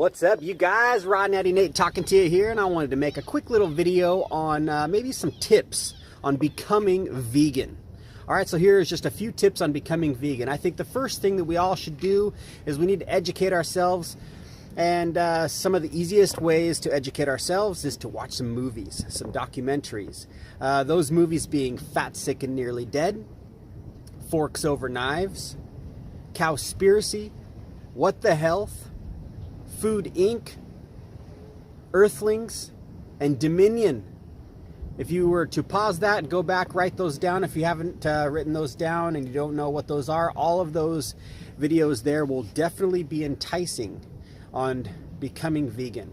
What's up, you guys? Rod Natty Nate talking to you here, and I wanted to make a quick little video on maybe some tips on becoming vegan. All right, so here's just a few tips on becoming vegan. I think the first thing that we all should do is we need to educate ourselves, and some of the easiest ways to educate ourselves is to watch some movies, some documentaries. Those movies being Fat, Sick, and Nearly Dead, Forks Over Knives, Cowspiracy, What the Health, Food Inc., Earthlings, and Dominion. If you were to pause that and go back, write those down. If you haven't written those down and you don't know what those are, all of those videos there will definitely be enticing on becoming vegan.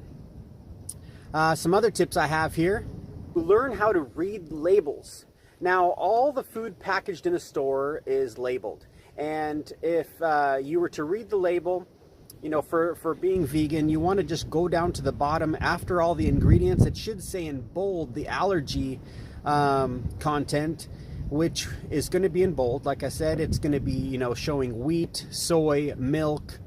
Some other tips I have here. Learn how to read labels. Now, all the food packaged in a store is labeled. And if you were to read the label, you know, for being vegan, you want to just go down to the bottom after all the ingredients. It should say in bold the allergy content, which is going to be in bold. Like I said, it's going to be, you know, showing wheat, soy, milk,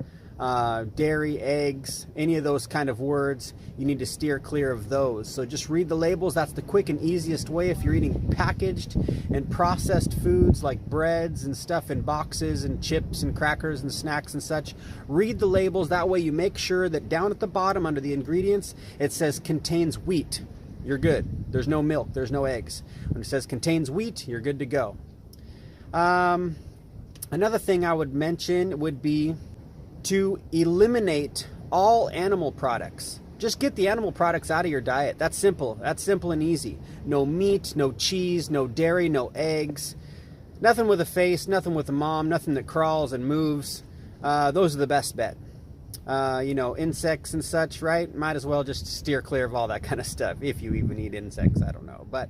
dairy, eggs, any of those kind of words. You need to steer clear of those. So just read the labels. That's the quick and easiest way if you're eating packaged and processed foods like breads and stuff in boxes and chips and crackers and snacks and such. Read the labels. That way you make sure that down at the bottom under the ingredients it says contains wheat. You're good. There's no milk. There's no eggs. When it says contains wheat, you're good to go. Another thing I would mention would be to eliminate all animal products. Just get the animal products out of your diet. That's simple. That's simple and easy. No meat, no cheese, no dairy, no eggs. Nothing with a face, nothing with a mom, nothing that crawls and moves. Those are the best bet. You know, insects and such, right? Might as well just steer clear of all that kind of stuff, if you even eat insects, I don't know. But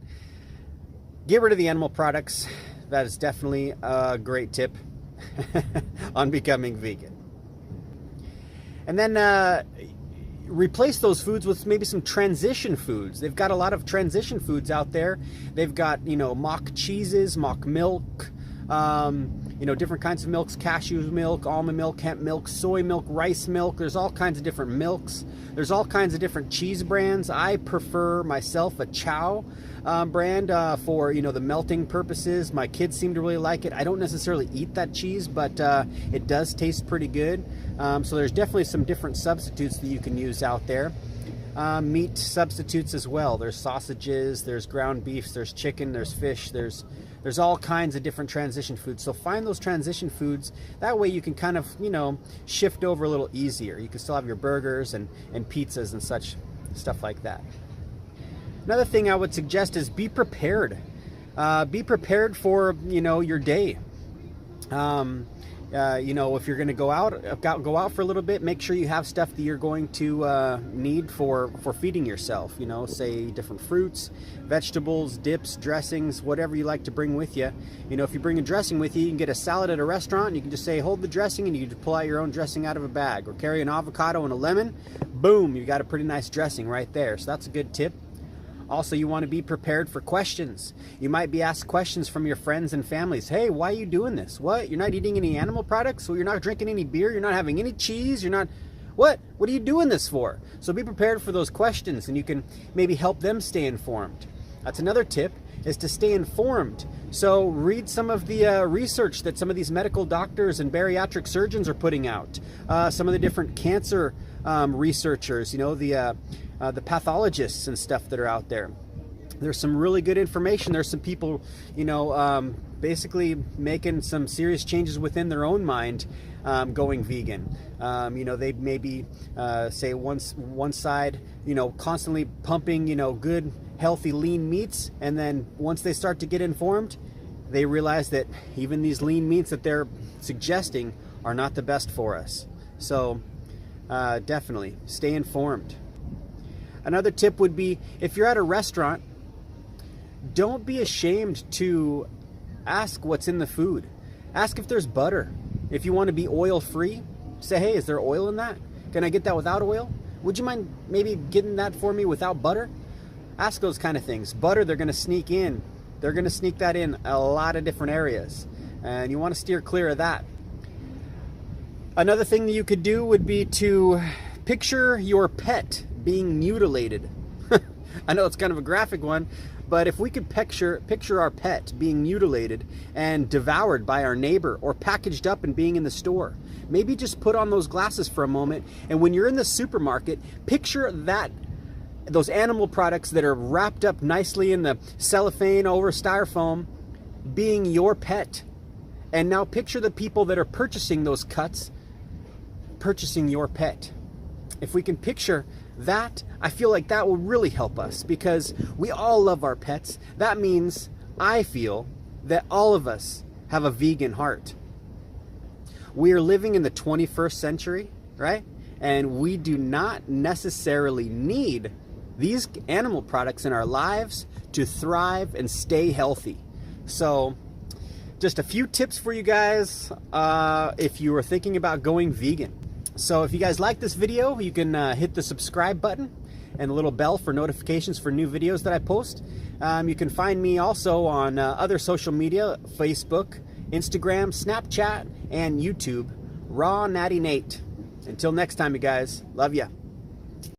get rid of the animal products. That is definitely a great tip on becoming vegan. And then replace those foods with maybe some transition foods. They've got a lot of transition foods out there. They've got, you know, mock cheeses, mock milk, you know, different kinds of milks, cashew milk, almond milk, hemp milk, soy milk, rice milk. There's all kinds of different milks. There's all kinds of different cheese brands. I prefer myself a Chow brand for, you know, the melting purposes. My kids seem to really like it. I don't necessarily eat that cheese, but it does taste pretty good. So there's definitely some different substitutes that you can use out there. Meat substitutes as well. There's sausages, there's ground beefs, there's chicken, there's fish, there's all kinds of different transition foods. So find those transition foods. That way you can kind of, you know, shift over a little easier. You can still have your burgers and pizzas and such, stuff like that. Another thing I would suggest is be prepared. Be prepared for, you know, your day. You know, if you're going to go out for a little bit, make sure you have stuff that you're going to need for feeding yourself. You know, say different fruits, vegetables, dips, dressings, whatever you like to bring with you. You know, if you bring a dressing with you, you can get a salad at a restaurant, and you can just say, hold the dressing, and you can pull out your own dressing out of a bag. Or carry an avocado and a lemon, boom, you've got a pretty nice dressing right there. So that's a good tip. Also, you want to be prepared for questions. You might be asked questions from your friends and families. Hey, why are you doing this? What? You're not eating any animal products? Well, you're not drinking any beer? You're not having any cheese? You're not... What? What are you doing this for? So be prepared for those questions, and you can maybe help them stay informed. That's another tip, is to stay informed. So read some of the research that some of these medical doctors and bariatric surgeons are putting out. Some of the different cancer researchers, you know, the pathologists and stuff that are out there. There's some really good information. There's some people, you know, basically making some serious changes within their own mind, going vegan. You know, they maybe say one side, you know, constantly pumping, you know, good, healthy, lean meats, and then once they start to get informed, they realize that even these lean meats that they're suggesting are not the best for us. So definitely stay informed. Another tip would be, if you're at a restaurant, don't be ashamed to ask what's in the food. Ask if there's butter. If you want to be oil free, say, hey, is there oil in that? Can I get that without oil? Would you mind maybe getting that for me without butter? Ask those kind of things. Butter, they're going to sneak in. They're going to sneak that in a lot of different areas, and you want to steer clear of that. Another thing that you could do would be to Picture your pet being mutilated. I know it's kind of a graphic one, but if we could picture our pet being mutilated and devoured by our neighbor, or packaged up and being in the store, maybe just put on those glasses for a moment, and when you're in the supermarket, picture those animal products that are wrapped up nicely in the cellophane over styrofoam being your pet. And now picture the people that are purchasing those cuts purchasing your pet. If we can picture that, I feel like that will really help us, because we all love our pets. That means I feel that all of us have a vegan heart. We are living in the 21st century, right? And we do not necessarily need these animal products in our lives to thrive and stay healthy. So just a few tips for you guys if you are thinking about going vegan. So if you guys like this video, you can hit the subscribe button and the little bell for notifications for new videos that I post. You can find me also on other social media, Facebook, Instagram, Snapchat, and YouTube, Raw Natty Nate. Until next time, you guys, love ya.